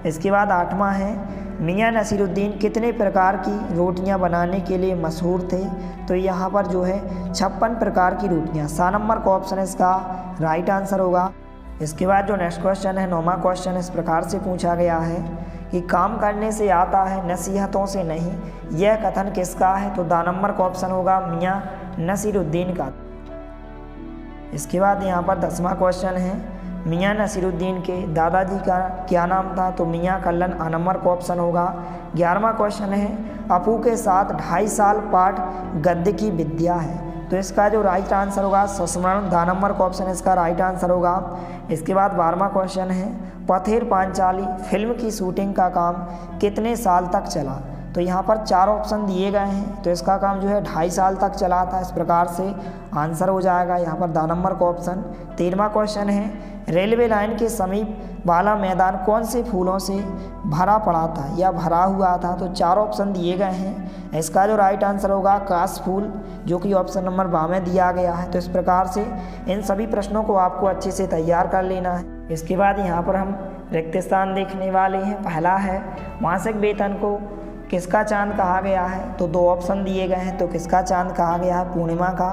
इसके बाद आठवां है, मियाँ नसीरुद्दीन कितने प्रकार की रोटियां बनाने के लिए मशहूर थे? तो यहाँ पर जो है 56 प्रकार की रोटियां, सा नंबर का ऑप्शन इसका राइट आंसर होगा। इसके बाद जो नेक्स्ट क्वेश्चन है, 9वां क्वेश्चन इस प्रकार से पूछा गया है कि काम करने से आता है नसीहतों से नहीं, यह कथन किसका है? तो दा नंबर का ऑप्शन होगा मियाँ नसीरुद्दीन का। इसके बाद यहाँ पर 10वां क्वेश्चन है, मियाँ नसीरुद्दीन के दादाजी का क्या नाम था? तो मियाँ कल्लन, आ नंबर का ऑप्शन होगा। 11वां क्वेश्चन है, अपू के साथ 2.5 साल पाठ गद्य की विद्या है, तो इसका जो राइट आंसर होगा संस्मरण, दा नंबर का ऑप्शन इसका राइट आंसर होगा। इसके बाद 12वां क्वेश्चन है, पथेर पांचाली फिल्म की शूटिंग का काम कितने साल तक चला? तो यहाँ पर 4 ऑप्शन दिए गए हैं, तो इसका काम जो है 2.5 साल तक चला था, इस प्रकार से आंसर हो जाएगा यहाँ पर दा नंबर का ऑप्शन। 13वां क्वेश्चन है, रेलवे लाइन के समीप वाला मैदान कौन से फूलों से भरा पड़ा था या भरा हुआ था? तो 4 ऑप्शन दिए गए हैं, इसका जो राइट आंसर होगा काश फूल, जो कि ऑप्शन नंबर 12 में दिया गया है। तो इस प्रकार से इन सभी प्रश्नों को आपको अच्छे से तैयार कर लेना है। इसके बाद यहाँ पर हम रिक्त स्थान देखने वाले हैं। पहला है, मासिक वेतन को किसका चांद कहा गया है? तो 2 ऑप्शन दिए गए हैं, तो किसका चांद कहा गया है? पूर्णिमा का।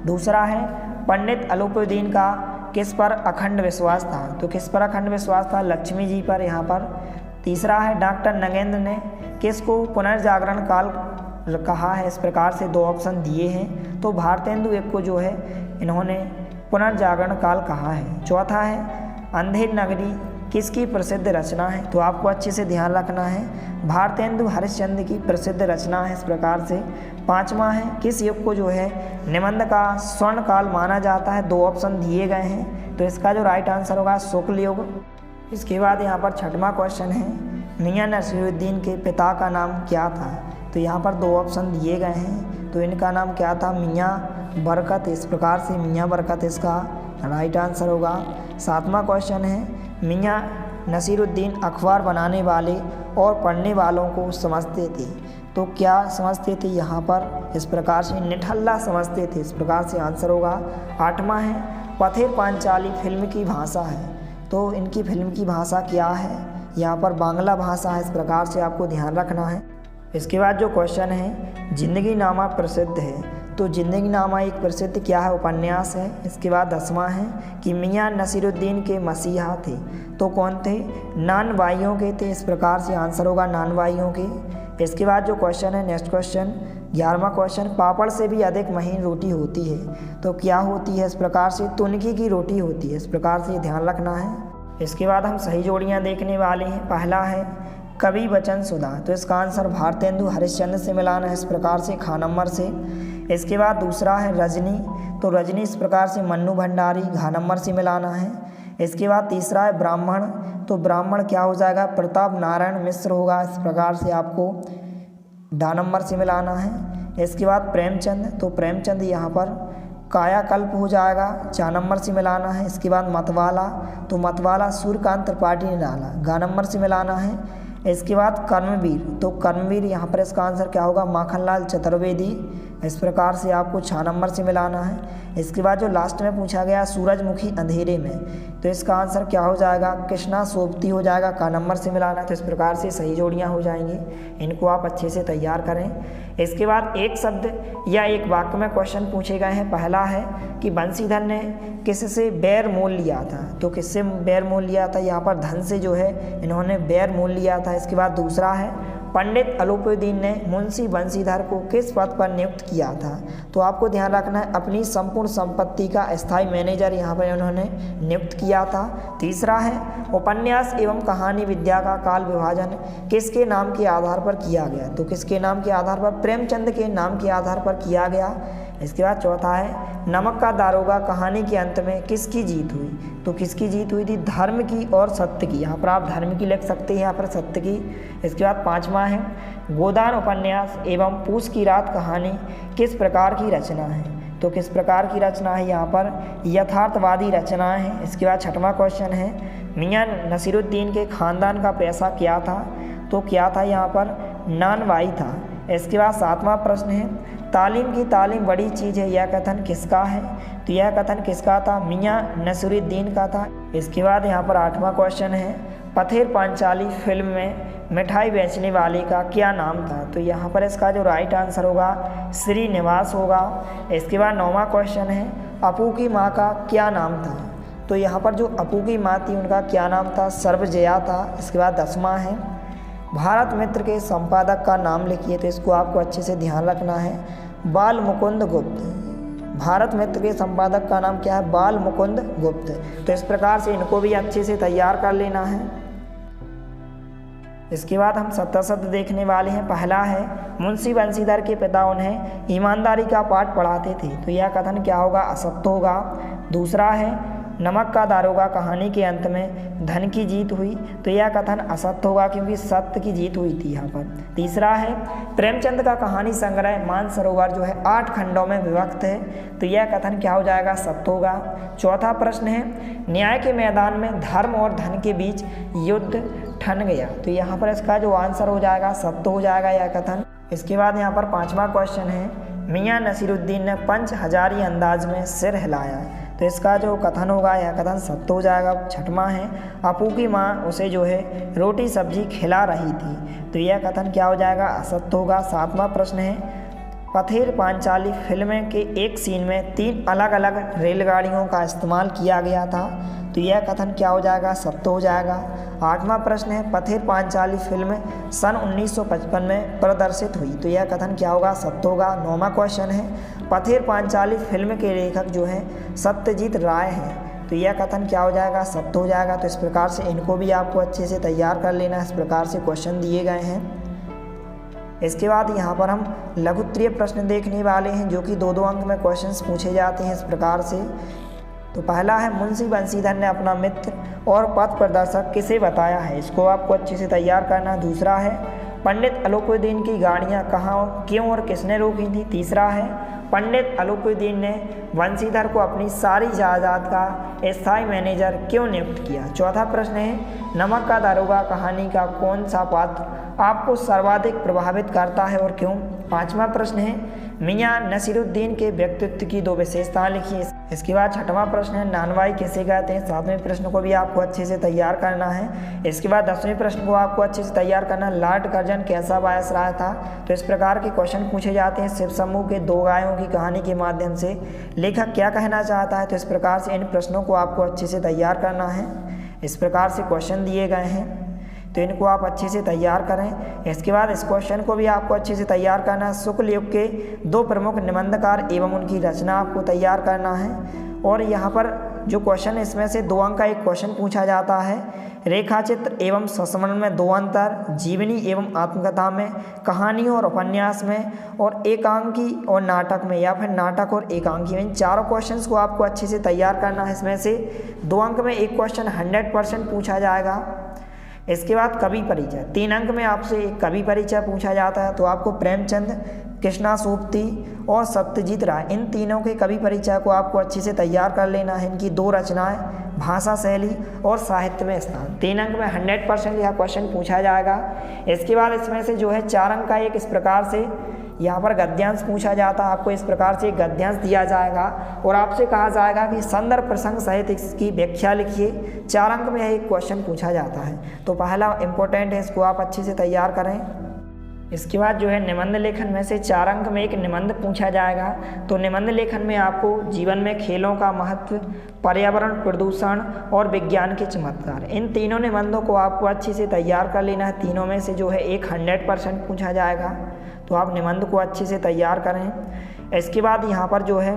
दूसरा है, पंडित अलूपुद्दीन का किस पर अखंड विश्वास था? तो किस पर अखंड विश्वास था? लक्ष्मी जी पर यहाँ पर। तीसरा है, डॉक्टर नगेंद्र ने किसको पुनर्जागरण काल कहा है? इस प्रकार से 2 ऑप्शन दिए हैं, तो भारतेंदु एक को जो है इन्होंने पुनर्जागरण काल कहा है। चौथा है, अंधेर नगरी किसकी प्रसिद्ध रचना है? तो आपको अच्छे से ध्यान रखना है, भारतेंदु हरिश्चंद्र की प्रसिद्ध रचना है, इस प्रकार से। 5वां है, किस युग को जो है निबंध का स्वर्ण काल माना जाता है? 2 ऑप्शन दिए गए हैं, तो इसका जो राइट आंसर होगा शुक्ल युग। इसके बाद यहाँ पर 6वां क्वेश्चन है, मियाँ नसीरुद्दीन के पिता का नाम क्या था? तो यहाँ पर 2 ऑप्शन दिए गए हैं, तो इनका नाम क्या था? मियाँ बरकत, इस प्रकार से मियाँ बरकत इसका राइट आंसर होगा। 7वां क्वेश्चन है, मियाँ नसीरुद्दीन अखबार बनाने वाले और पढ़ने वालों को समझते थे, तो क्या समझते थे? यहाँ पर इस प्रकार से निठल्ला समझते थे, इस प्रकार से आंसर होगा। 8वां है, पथेर पांचाली फिल्म की भाषा है, तो इनकी फिल्म की भाषा क्या है? यहाँ पर बांग्ला भाषा है, इस प्रकार से आपको ध्यान रखना है। इसके बाद जो क्वेश्चन है, जिंदगी नामा प्रसिद्ध है, तो जिंदगी नामा एक प्रसिद्ध क्या है? उपन्यास है। इसके बाद 10वां है कि मियाँ नसीरुद्दीन के मसीहा थे, तो कौन थे? नान भाइयों के थे, इस प्रकार से आंसर होगा नान भाइयों के। इसके बाद जो क्वेश्चन है, नेक्स्ट क्वेश्चन 11वां क्वेश्चन, पापड़ से भी अधिक महीन रोटी होती है, तो क्या होती है? इस प्रकार से तुनकी की रोटी होती है, इस प्रकार से ध्यान रखना है। इसके बाद हम सही जोड़ियाँ देखने वाले हैं। पहला है कवि वचन सुधा, तो इसका आंसर भारतेंदु हरिश्चंद्र से मिलाना है, इस प्रकार से खा नंबर से। इसके बाद दूसरा है रजनी, तो रजनी इस प्रकार से मन्नू भंडारी, घा नंबर से मिलाना है। इसके बाद तीसरा है ब्राह्मण, तो ब्राह्मण क्या हो जाएगा? प्रताप नारायण मिश्र होगा, इस प्रकार से आपको डा नंबर से मिलाना है। इसके बाद प्रेमचंद, तो प्रेमचंद यहाँ पर कायाकल्प हो जाएगा, 4 नंबर से मिलाना है। इसके बाद मतवाला, तो मतवाला सूर्यकांत त्रिपाठी ने डाला, गा नंबर से मिलाना है। इसके बाद कर्मवीर, तो कर्मवीर यहाँ पर इसका आंसर क्या होगा? माखनलाल चतुर्वेदी, इस प्रकार से आपको 6 नंबर से मिलाना है। इसके बाद जो लास्ट में पूछा गया सूरजमुखी अंधेरे में, तो इसका आंसर क्या हो जाएगा? कृष्णा सोबती हो जाएगा, का नंबर से मिलाना है। तो इस प्रकार से सही जोड़ियाँ हो जाएंगी, इनको आप अच्छे से तैयार करें। इसके बाद एक शब्द या एक वाक्य में क्वेश्चन पूछे गए हैं। पहला है कि बंसीधर ने किससे बैर मोल लिया था, तो किससे बैर मोल लिया था? यहाँ पर धन से जो है इन्होंने बैर मोल लिया था। इसके बाद दूसरा है पंडित अलूपुद्दीन ने मुंशी बंशीधर को किस पद पर नियुक्त किया था? तो आपको ध्यान रखना है अपनी संपूर्ण संपत्ति का स्थायी मैनेजर यहाँ पर उन्होंने नियुक्त किया था। तीसरा है उपन्यास एवं कहानी विद्या का काल विभाजन किसके नाम के आधार पर किया गया? तो किसके नाम के आधार पर? प्रेमचंद के नाम के आधार पर किया गया। इसके बाद चौथा है नमक का दारोगा कहानी के अंत में किसकी जीत हुई? तो किसकी जीत हुई थी? धर्म की और सत्य की। यहाँ पर आप धर्म की लिख सकते हैं, यहाँ पर सत्य की। इसके बाद पांचवा है गोदान उपन्यास एवं पूस की रात कहानी किस प्रकार की रचना है? तो किस प्रकार की रचना है? यहाँ पर यथार्थवादी रचना है। इसके बाद छठवां क्वेश्चन है मियाँ नसीरुद्दीन के खानदान का पैसा क्या था? तो क्या था? यहाँ पर नानवाई था। इसके बाद सातवां प्रश्न है तालीम की तालीम बड़ी चीज़ है, यह कथन किसका है? तो यह कथन किसका था? मियाँ नसीरुद्दीन का था। इसके बाद यहाँ पर आठवां क्वेश्चन है पथेर पांचाली फिल्म में मिठाई बेचने वाले का क्या नाम था? तो यहाँ पर इसका जो राइट आंसर होगा श्रीनिवास होगा। इसके बाद नौवां क्वेश्चन है अपू की माँ का क्या नाम था? तो यहाँ पर जो अपू की माँ थी उनका क्या नाम था? सर्वजया था। इसके बाद 10वां है भारत मित्र के संपादक का नाम लिखिए। तो इसको आपको अच्छे से ध्यान रखना है बाल मुकुंद गुप्त। भारत मित्र के संपादक का नाम क्या है? बाल मुकुंद गुप्त। तो इस प्रकार से इनको भी अच्छे से तैयार कर लेना है। इसके बाद हम सत्ताशब्द देखने वाले हैं। पहला है मुंशी बंशीधर के पिता उन्हें ईमानदारी का पाठ पढ़ाते थे। तो यह कथन क्या होगा? असत्य होगा। दूसरा है नमक का दारोगा कहानी के अंत में धन की जीत हुई। तो यह कथन असत्य होगा क्योंकि सत्य की जीत हुई थी यहाँ पर। तीसरा है प्रेमचंद का कहानी संग्रह मानसरोवर जो है 8 खंडों में विभक्त है। तो यह कथन क्या हो जाएगा? सत्य होगा। चौथा प्रश्न है न्याय के मैदान में धर्म और धन के बीच युद्ध ठन गया। तो यहाँ पर इसका जो आंसर हो जाएगा सत्य हो जाएगा यह कथन। इसके बाद यहाँ पर 5वां क्वेश्चन है मियाँ नसीरुद्दीन ने पंच हजारी अंदाज में सिर हिलाया। तो इसका जो कथन होगा यह कथन सत्य हो जाएगा। 6वां है अपू की माँ उसे जो है रोटी सब्जी खिला रही थी। तो यह कथन क्या हो जाएगा? असत्य होगा। 7वां प्रश्न है पथेर पांचाली फिल्म के एक सीन में 3 अलग अलग रेलगाड़ियों का इस्तेमाल किया गया था। तो यह कथन क्या हो जाएगा? सत्य हो जाएगा। 8वां प्रश्न है पथेर पांचाली फिल्म सन 1955 में प्रदर्शित हुई। तो यह कथन क्या होगा? सत्य होगा। 9वां क्वेश्चन है पथेर पांचाली फिल्म के लेखक जो हैं सत्यजीत राय हैं। तो यह कथन क्या हो जाएगा? सत्य हो जाएगा। तो इस प्रकार से इनको भी आपको अच्छे से तैयार कर लेना। इस प्रकार से क्वेश्चन दिए गए हैं। इसके बाद यहाँ पर हम लघुत्तरीय प्रश्न देखने वाले हैं जो कि 2-2 अंक में क्वेश्चंस पूछे जाते हैं इस प्रकार से। तो पहला है मुंशी बंशीधर ने अपना मित्र और पथ प्रदर्शक किसे बताया है? इसको आपको अच्छे से तैयार करना है। दूसरा है पंडित अलूपुद्दीन की गाड़ियाँ कहाँ, क्यों और किसने रोकी थी? तीसरा है पंडित अलूपुद्दीन ने बंशीधर को अपनी सारी जायदाद का स्थायी मैनेजर क्यों नियुक्त किया? चौथा प्रश्न है नमक का दारोगा कहानी का कौन सा पात्र आपको सर्वाधिक प्रभावित करता है और क्यों? 5वां प्रश्न है मियाँ नसीरुद्दीन के व्यक्तित्व की 2 विशेषताएं लिखिए। इसके बाद 6वां प्रश्न है नानवाई किसे कहते हैं? 7वें प्रश्न को भी आपको अच्छे से तैयार करना है। इसके बाद 10वें प्रश्न को आपको अच्छे से तैयार करना है लॉर्ड कर्जन कैसा वायसराय था? तो इस प्रकार के क्वेश्चन पूछे जाते हैं। शिव समूह के 2 गायों की कहानी के माध्यम से लेखक क्या कहना चाहता है? तो इस प्रकार से इन प्रश्नों को आपको अच्छे से तैयार करना है। इस प्रकार से क्वेश्चन दिए गए हैं तो इनको आप अच्छे से तैयार करें। इसके बाद इस क्वेश्चन को भी आपको अच्छे से तैयार करना है। शुक्ल युग के 2 प्रमुख निबंधकार एवं उनकी रचना आपको तैयार करना है। और यहाँ पर जो क्वेश्चन इसमें से 2 अंक का एक क्वेश्चन पूछा जाता है रेखाचित्र एवं संस्मरण में 2 अंतर, जीवनी एवं आत्मकथा में, कहानियों और उपन्यास में, और एकांकी और नाटक में, या फिर नाटक और एकांकी में। इन चारों क्वेश्चंस को आपको अच्छे से तैयार करना है। इसमें से 2 अंक में एक क्वेश्चन 100% पूछा जाएगा। इसके बाद कवि परिचय 3 अंक में आपसे एक कवि परिचय पूछा जाता है। तो आपको प्रेमचंद, कृष्णा सोबती और सत्यजीत राय इन तीनों के कवि परिचय को आपको अच्छे से तैयार कर लेना है। इनकी 2 रचनाएं, भाषा शैली और साहित्य में स्थान। 3 अंक में 100% यह क्वेश्चन पूछा जाएगा। इसके बाद इसमें से जो है 4 अंक का एक इस प्रकार से यहाँ पर गद्यांश पूछा जाता है। आपको इस प्रकार से एक गद्यांश दिया जाएगा और आपसे कहा जाएगा कि संदर्भ प्रसंग सहित इसकी व्याख्या लिखिए। 4 अंक में एक क्वेश्चन पूछा जाता है। तो पहला इंपॉर्टेंट है, इसको आप अच्छे से तैयार करें। इसके बाद जो है निबंध लेखन में से 4 अंक में एक निबंध पूछा जाएगा। तो निबंध लेखन में आपको जीवन में खेलों का महत्व, पर्यावरण प्रदूषण और विज्ञान के चमत्कार, इन तीनों निबंधों को आपको अच्छे से तैयार कर लेना है। तीनों में से जो है एक 100% पूछा जाएगा, तो आप निबंध को अच्छे से तैयार करें। इसके बाद यहाँ पर जो है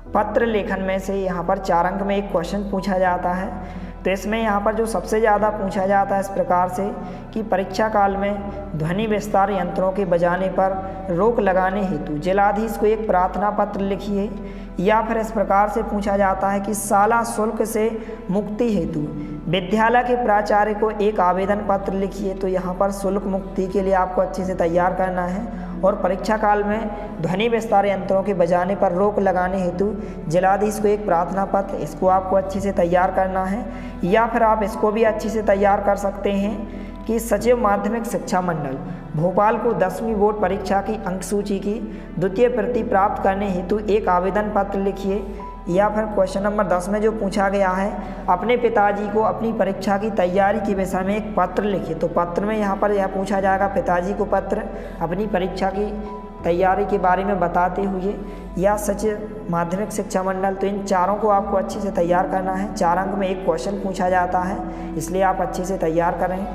पत्र लेखन में से यहाँ पर 4 अंक में एक क्वेश्चन पूछा जाता है। तो इसमें यहाँ पर जो सबसे ज़्यादा पूछा जाता है इस प्रकार से कि परीक्षा काल में ध्वनि विस्तार यंत्रों के बजाने पर रोक लगाने हेतु जिलाधीश को एक प्रार्थना पत्र लिखिए। या फिर इस प्रकार से पूछा जाता है कि शाला शुल्क से मुक्ति हेतु विद्यालय के प्राचार्य को एक आवेदन पत्र लिखिए। तो यहाँ पर शुल्क मुक्ति के लिए आपको अच्छे से तैयार करना है। और परीक्षा काल में ध्वनि विस्तार यंत्रों के बजाने पर रोक लगाने हेतु जिलाधीश को एक प्रार्थना पत्र, इसको आपको अच्छे से तैयार करना है। या फिर आप इसको भी अच्छे से तैयार कर सकते हैं कि सचिव माध्यमिक शिक्षा मंडल भोपाल को 10वीं बोर्ड परीक्षा की अंक सूची की द्वितीय प्रति प्राप्त करने हेतु एक आवेदन पत्र लिखिए। या फिर क्वेश्चन नंबर 10 में जो पूछा गया है, अपने पिताजी को अपनी परीक्षा की तैयारी के विषय में एक पत्र लिखिए। तो पत्र में यहाँ पर यह पूछा जाएगा पिताजी को पत्र अपनी परीक्षा की तैयारी के बारे में बताते हुए, या सचिव माध्यमिक शिक्षा मंडल। तो इन चारों को आपको अच्छे से तैयार करना है। 4 अंक में एक क्वेश्चन पूछा जाता है, इसलिए आप अच्छे से तैयार करें।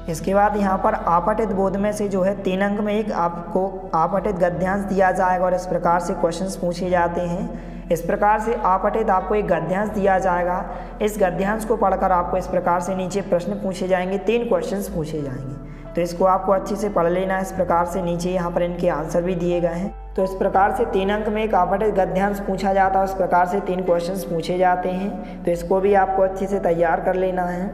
इसके बाद यहाँ पर आपठित बोध में से जो है 3 अंक में एक आपको आपठित गद्यांश दिया जाएगा और इस प्रकार से क्वेश्चंस पूछे जाते हैं। इस प्रकार से आपठित आपको एक गद्यांश दिया जाएगा। इस गद्यांश को पढ़कर आपको इस प्रकार से नीचे प्रश्न पूछे जाएंगे, 3 क्वेश्चंस पूछे जाएंगे। तो इसको आपको अच्छे से पढ़ लेना है। इस प्रकार से नीचे यहाँ पर इनके आंसर भी दिए गए हैं। तो इस प्रकार से 3 अंक में एक आपठित गद्यांश पूछा जाता है, इस प्रकार से 3 क्वेश्चंस पूछे जाते हैं। तो इसको भी आपको अच्छे से तैयार कर लेना है।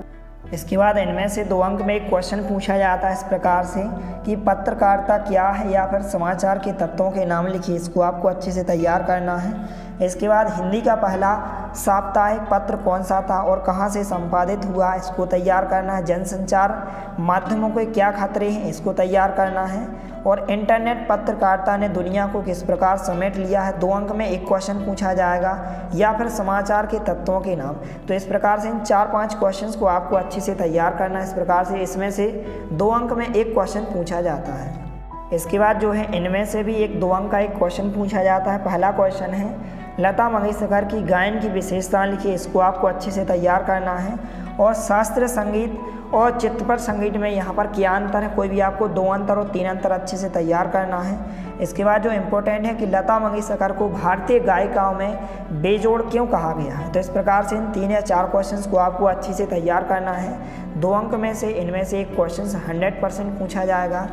इसके बाद इनमें से 2 अंक में एक क्वेश्चन पूछा जाता है इस प्रकार से कि पत्रकारिता क्या है, या फिर समाचार के तत्वों के नाम लिखिए। इसको आपको अच्छे से तैयार करना है। इसके बाद हिंदी का पहला साप्ताहिक पत्र कौन सा था और कहाँ से संपादित हुआ, इसको तैयार करना है। जनसंचार माध्यमों के क्या खतरे हैं, इसको तैयार करना है। और इंटरनेट पत्रकारिता ने दुनिया को किस प्रकार समेट लिया है, 2 अंक में एक क्वेश्चन पूछा जाएगा। या फिर समाचार के तत्वों के नाम। तो इस प्रकार से इन 4-5 क्वेश्चंस को आपको अच्छे से तैयार करना है। इस प्रकार से इसमें से 2 अंक में एक क्वेश्चन पूछा जाता है। इसके बाद जो है इनमें से भी एक 2 अंक का एक क्वेश्चन पूछा जाता है। पहला क्वेश्चन है लता मंगेशकर की गायन की विशेषता लिखिए। इसको आपको अच्छे से तैयार करना है। और शास्त्रीय संगीत और चित्रपट संगीत में यहाँ पर क्या अंतर है, कोई भी आपको 2 अंतर और 3 अंतर अच्छे से तैयार करना है। इसके बाद जो इम्पोर्टेंट है कि लता मंगेशकर को भारतीय गायिकाओं में बेजोड़ क्यों कहा गया है। तो इस प्रकार से इन 3 या 4 क्वेश्चंस को आपको अच्छे से तैयार करना है। 2 अंक में से इनमें से एक क्वेश्चन 100% पूछा जाएगा।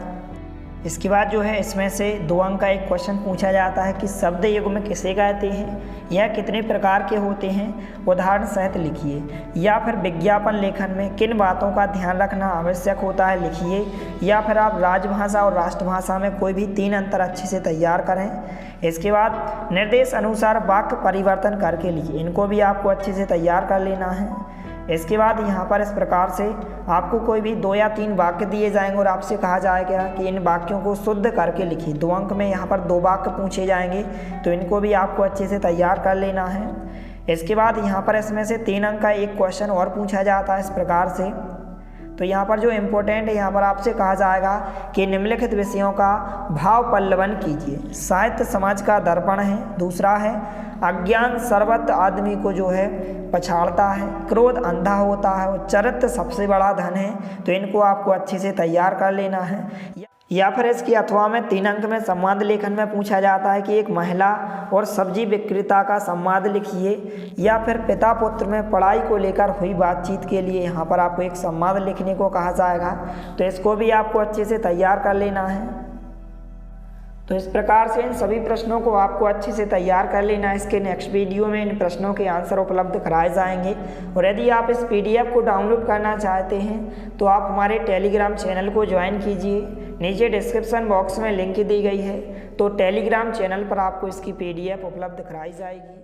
इसके बाद जो है इसमें से 2 अंक का एक क्वेश्चन पूछा जाता है कि शब्द युग्म किसे कहते हैं, यह कितने प्रकार के होते हैं, उदाहरण सहित लिखिए। या फिर विज्ञापन लेखन में किन बातों का ध्यान रखना आवश्यक होता है, लिखिए। या फिर आप राजभाषा और राष्ट्रभाषा में कोई भी 3 अंतर अच्छे से तैयार करें। इसके बाद निर्देश अनुसार वाक्य परिवर्तन करके लिखिए। इनको भी आपको अच्छे से तैयार कर लेना है। इसके बाद यहाँ पर इस प्रकार से आपको कोई भी 2 या 3 वाक्य दिए जाएंगे और आपसे कहा जाएगा कि इन वाक्यों को शुद्ध करके लिखिए। 2 अंक में यहाँ पर 2 वाक्य पूछे जाएंगे, तो इनको भी आपको अच्छे से तैयार कर लेना है। इसके बाद यहाँ पर इसमें से 3 अंक का एक क्वेश्चन और पूछा जाता है इस प्रकार से। तो यहाँ पर जो इम्पोर्टेंट है, यहाँ पर आपसे कहा जाएगा कि निम्नलिखित विषयों का भाव पल्लवन कीजिए। साहित्य समाज का दर्पण है। दूसरा है अज्ञान सर्वत्र आदमी को जो है पछाड़ता है, क्रोध अंधा होता है और चरित्र सबसे बड़ा धन है। तो इनको आपको अच्छे से तैयार कर लेना है। या फिर इसकी अथवा में 3 अंक में संवाद लेखन में पूछा जाता है कि एक महिला और सब्जी विक्रेता का संवाद लिखिए। या फिर पिता पुत्र में पढ़ाई को लेकर हुई बातचीत के लिए यहाँ पर आपको एक संवाद लिखने को कहा जाएगा। तो इसको भी आपको अच्छे से तैयार कर लेना है। तो इस प्रकार से इन सभी प्रश्नों को आपको अच्छे से तैयार कर लेना है। इसके नेक्स्ट वीडियो में इन प्रश्नों के आंसर उपलब्ध कराए जाएंगे। और यदि आप इस PDF को डाउनलोड करना चाहते हैं तो आप हमारे टेलीग्राम चैनल को ज्वाइन कीजिए। नीचे डिस्क्रिप्शन बॉक्स में लिंक दी गई है, तो टेलीग्राम चैनल पर आपको इसकी PDF उपलब्ध कराई जाएगी।